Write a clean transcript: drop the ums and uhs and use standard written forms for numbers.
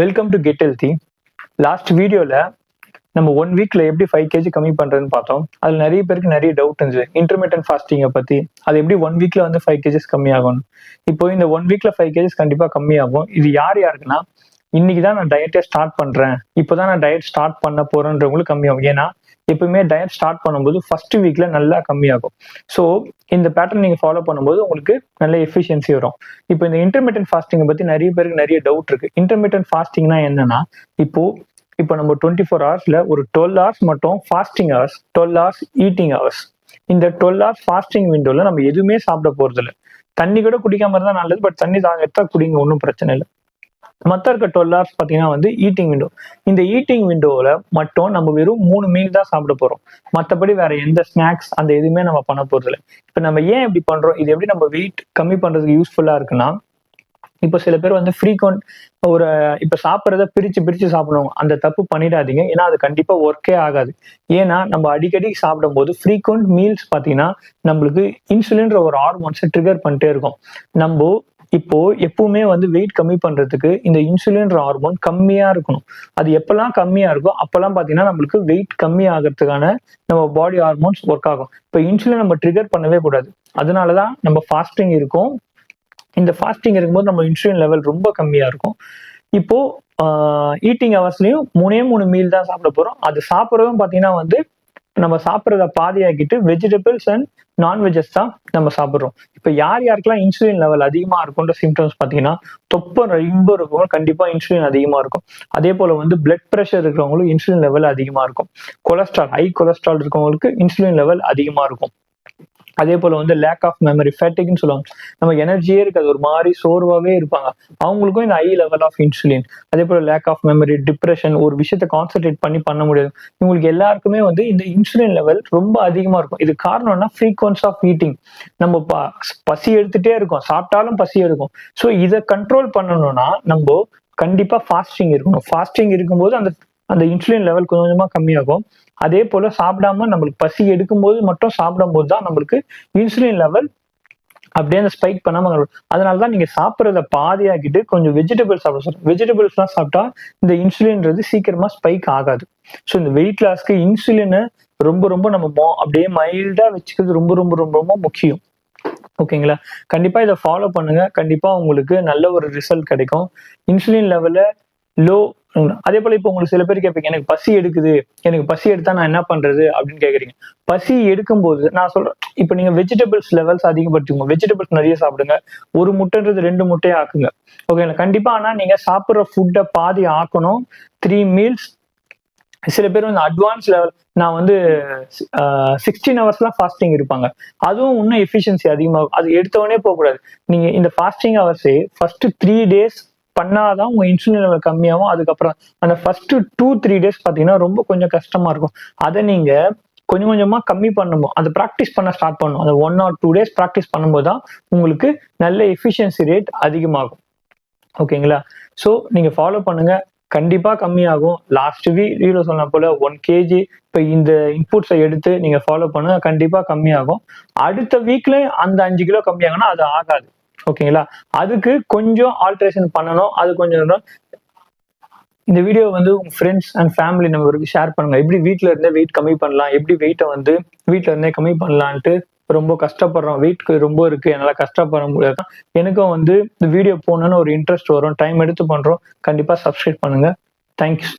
Welcome to get healthy. Last வீடியோவில் நம்ம 1 வீக்ல எப்படி 5 kg கம்மி பண்ணுறதுன்னு பார்த்தோம். அதில் நிறைய பேருக்கு நிறைய டவுட் இருந்துச்சு இன்டர்மீடியன்ட் ஃபாஸ்டிங்கை பற்றி. அது எப்படி 1 வீக்ல வந்து 5 kg கம்மியாகும். இப்போ இந்த 1 வீக்ல 5 kg கண்டிப்பாக கம்மியாகும். இது யாருக்குன்னா, இன்னைக்கு தான் நான் டயட்டே ஸ்டார்ட் பண்ணுறேன், இப்போ தான் நான் டயட் ஸ்டார்ட் பண்ண போகிறேன்றவங்களுக்கு கம்மியாகும். ஏன்னா எப்பவுமே டயட் ஸ்டார்ட் பண்ணும்போது ஃபர்ஸ்ட் வீக்ல நல்லா கம்மியாகும். ஸோ இந்த பேட்டர்ன் நீங்கள் ஃபாலோ பண்ணும்போது உங்களுக்கு நல்ல எஃபிஷியன்சி வரும். இப்போ இந்த இன்டர்மீடியன்ட் ஃபாஸ்டிங்கை பற்றி நிறைய பேருக்கு நிறைய டவுட் இருக்கு. இன்டர்மீடியன்ட் ஃபாஸ்டிங்னா என்னன்னா, இப்போ நம்ம 24 ஹவர்ஸ்ல ஒரு 12 ஹவர்ஸ் மட்டும் fasting hours, 12 hours eating hours. இந்த 12 ஹவர்ஸ் ஃபாஸ்டிங் விண்டோல நம்ம எதுவுமே சாப்பிட போறது இல்லை. தண்ணி கூட குடிக்காம இருந்தால் நல்லது, பட் தண்ணி எடுத்தா குடிங்க, ஒன்றும் பிரச்சனை இல்லை. மற்ற இருக்க 12 ஹவர்ஸ் பார்த்தீங்கன்னா வந்து ஈட்டிங் விண்டோ. இந்த ஈட்டிங் விண்டோவில் மட்டும் நம்ம வெறும் 3 மீல் தான் சாப்பிட போறோம். மற்றபடி வேற எந்த ஸ்நாக்ஸ் அந்த எதுவுமே நம்ம பண்ண போறது இல்லை. இப்போ நம்ம ஏன் இப்படி பண்றோம், இது எப்படி நம்ம வெயிட் கம்மி பண்றதுக்கு யூஸ்ஃபுல்லா இருக்குன்னா, இப்போ சில பேர் வந்து ஃப்ரீக்வெண்ட் ஒரு இப்போ சாப்பிட்றத பிரிச்சு சாப்பிடுவாங்க. அந்த தப்பு பண்ணிடாதீங்க. ஏன்னா அது கண்டிப்பா ஒர்க்கே ஆகாது. ஏன்னா நம்ம அடிக்கடி சாப்பிடும் போது ஃப்ரீக்வெண்ட் மீல்ஸ் பார்த்தீங்கன்னா நம்மளுக்கு இன்சுலின்ற ஒரு ஹார்மோன்ஸை ட்ரிகர் பண்ணிட்டே இருக்கும். நம்ம இப்போ எப்பவுமே வந்து வெயிட் கம்மி பண்றதுக்கு இந்த இன்சுலின்ற ஹார்மோன் கம்மியா இருக்கணும். அது எப்பெல்லாம் கம்மியா இருக்கோ அப்பெல்லாம் பாத்தீங்கன்னா நம்மளுக்கு வெயிட் கம்மி ஆகிறதுக்கான நம்ம பாடி ஹார்மோன்ஸ் ஒர்க் ஆகும். இப்போ இன்சுலின் நம்ம ட்ரிகர் பண்ணவே கூடாது. அதனாலதான் நம்ம ஃபாஸ்டிங் இருக்கும். இந்த ஃபாஸ்டிங் இருக்கும்போது நம்ம இன்சுலின் லெவல் ரொம்ப கம்மியா இருக்கும். இப்போ ஈட்டிங் ஹவர்ஸ்லயும் 3 மீல் தான் சாப்பிட போறோம். அது சாப்பிட்றதும் பாத்தீங்கன்னா வந்து நம்ம சாப்பிட்றத பாதியாக்கிட்டு வெஜிடபிள்ஸ் அண்ட் நான்வெஜஸ் தான் நம்ம சாப்பிட்றோம். இப்போ யாருக்கெல்லாம் இன்சுலின் லெவல் அதிகமா இருக்குன்ற சிம்டம்ஸ் பார்த்தீங்கன்னா, தொப்பை ரொம்ப இருக்கும், கண்டிப்பா இன்சுலின் அதிகமா இருக்கும். அதே போல வந்து பிளட் ப்ரெஷர் இருக்கிறவங்களுக்கு இன்சுலின் லெவல் அதிகமா இருக்கும். கொலஸ்ட்ரால், ஹை கொலஸ்ட்ரால் இருக்கவங்களுக்கு இன்சுலின் லெவல் அதிகமா இருக்கும். அதே போல வந்து லேக் ஆஃப் மெமரி, ஃபேட்டிக்னு சொல்லுவாங்க. நம்ம எனர்ஜியே இருக்காது, ஒரு மாதிரி சோர்வாவே இருப்பாங்க. அவங்களுக்கும் இந்த ஹை லெவல் ஆஃப் இன்சுலின். அதே போல லேக் ஆஃப் மெமரி, டிப்ரெஷன், ஒரு விஷயத்தை கான்சென்ட்ரேட் பண்ண முடியாது. இவங்களுக்கு எல்லாருக்குமே வந்து இந்த இன்சுலின் லெவல் ரொம்ப அதிகமா இருக்கும். இது காரணம்னா ஃப்ரீக்வன்ஸ் ஆஃப் ஈட்டிங். நம்ம பசி எடுத்துட்டே இருக்கோம், சாப்பிட்டாலும் பசி எடுக்கும். ஸோ இதை கண்ட்ரோல் பண்ணணும்னா நம்ம கண்டிப்பா ஃபாஸ்டிங் இருக்கணும். ஃபாஸ்டிங் இருக்கும்போது அந்த இன்சுலின் லெவல் கொஞ்சமா கம்மியாகும். அதே போல சாப்பிடாம நம்மளுக்கு பசி எடுக்கும்போது மட்டும் சாப்பிடும்போது தான் நம்மளுக்கு இன்சுலின் லெவல் அப்படியே அந்த ஸ்பைக் பண்ணாம. அதனாலதான் நீங்க சாப்பிட்றத பாதியாக்கிட்டு கொஞ்சம் வெஜிடபிள்ஸ் சாப்பிட சொல்றேன். வெஜிடபிள்ஸ்லாம் சாப்பிட்டா இந்த இன்சுலின்றது சீக்கிரமா ஸ்பைக் ஆகாது. ஸோ இந்த வெயிட் லாஸ்க்கு இன்சுலினை ரொம்ப நம்ம அப்படியே மைல்டா வச்சுக்கிறது ரொம்ப முக்கியம். ஓகேங்களா? கண்டிப்பா இதை ஃபாலோ பண்ணுங்க. கண்டிப்பா உங்களுக்கு நல்ல ஒரு ரிசல்ட் கிடைக்கும். இன்சுலின் லெவல லோ. அதே போல இப்போ உங்களுக்கு சில பேர் கேட்பீங்க, எனக்கு பசி எடுத்தா நான் என்ன பண்றது அப்படின்னு கேக்குறீங்க. பசி எடுக்கும்போது நான் சொல்றேன், இப்போ நீங்க வெஜிடபிள்ஸ் லெவல்ஸ் அதிகப்படுத்திக்கோங்க. வெஜிடபிள்ஸ் நிறைய சாப்பிடுங்க. ஒரு முட்டைன்றது 2 முட்டையை ஆக்குங்க. ஓகேங்களா? கண்டிப்பா. ஆனா நீங்க சாப்பிட்ற ஃபுட்டை பாதி ஆக்கணும். 3 மீல்ஸ். சில பேர் வந்து அட்வான்ஸ் லெவல், நான் வந்து 16 ஹவர்ஸ்லாம் ஃபாஸ்டிங் இருப்பாங்க. அதுவும் இன்னும் எஃபிஷியன்சி அதிகமாகும். அது எடுத்தவொடனே போகக்கூடாது. நீங்க இந்த ஃபாஸ்டிங் ஹவர்ஸே ஃபர்ஸ்ட் 3 days பண்ணாதான் உங்க இன்சுலின் லெவல் கம்மியாகும். அதுக்கப்புறம் அந்த ஃபர்ஸ்ட் 2-3 days பார்த்தீங்கன்னா ரொம்ப கொஞ்சம் கஷ்டமா இருக்கும். அதை நீங்க கொஞ்சமா கம்மி பண்ணணும். அதை ப்ராக்டிஸ் பண்ண ஸ்டார்ட் பண்ணணும். அந்த 1 or 2 days ப்ராக்டிஸ் பண்ணும்போது தான் உங்களுக்கு நல்ல எஃபிஷியன்சி ரேட் அதிகமாகும். ஓகேங்களா? ஸோ நீங்க ஃபாலோ பண்ணுங்க, கண்டிப்பா கம்மியாகும். லாஸ்ட் வீடியோ சொன்ன போல 1 kg இப்போ இந்த இன்புட்ஸை எடுத்து நீங்க ஃபாலோ பண்ணுங்க, கண்டிப்பா கம்மியாகும். அடுத்த வீக்ல அந்த 5 கிலோ கம்மியாகும்னா அது ஆகாது. ஓகேங்களா? அதுக்கு கொஞ்சம் ஆல்ட்ரேஷன் பண்ணணும். அது கொஞ்சம் இந்த வீடியோ வந்து உங்க ஃப்ரெண்ட்ஸ் அண்ட் ஃபேமிலி மெம்பருக்கு ஷேர் பண்ணுங்க. எப்படி வீட்டுல இருந்தே வெயிட் கம்மி பண்ணலாம், எப்படி வெயிட்டை வந்து வீட்டுல இருந்தே கம்மி பண்ணலான்ட்டு. ரொம்ப கஷ்டப்படுறோம், வெயிட்க்கு ரொம்ப இருக்கு, என்னால கஷ்டப்பட முடியாது. எனக்கும் வந்து இந்த வீடியோ போகணும்னு ஒரு இன்ட்ரெஸ்ட் வரும், டைம் எடுத்து பண்றோம். கண்டிப்பா சப்ஸ்கிரைப் பண்ணுங்க. தேங்க்யூ.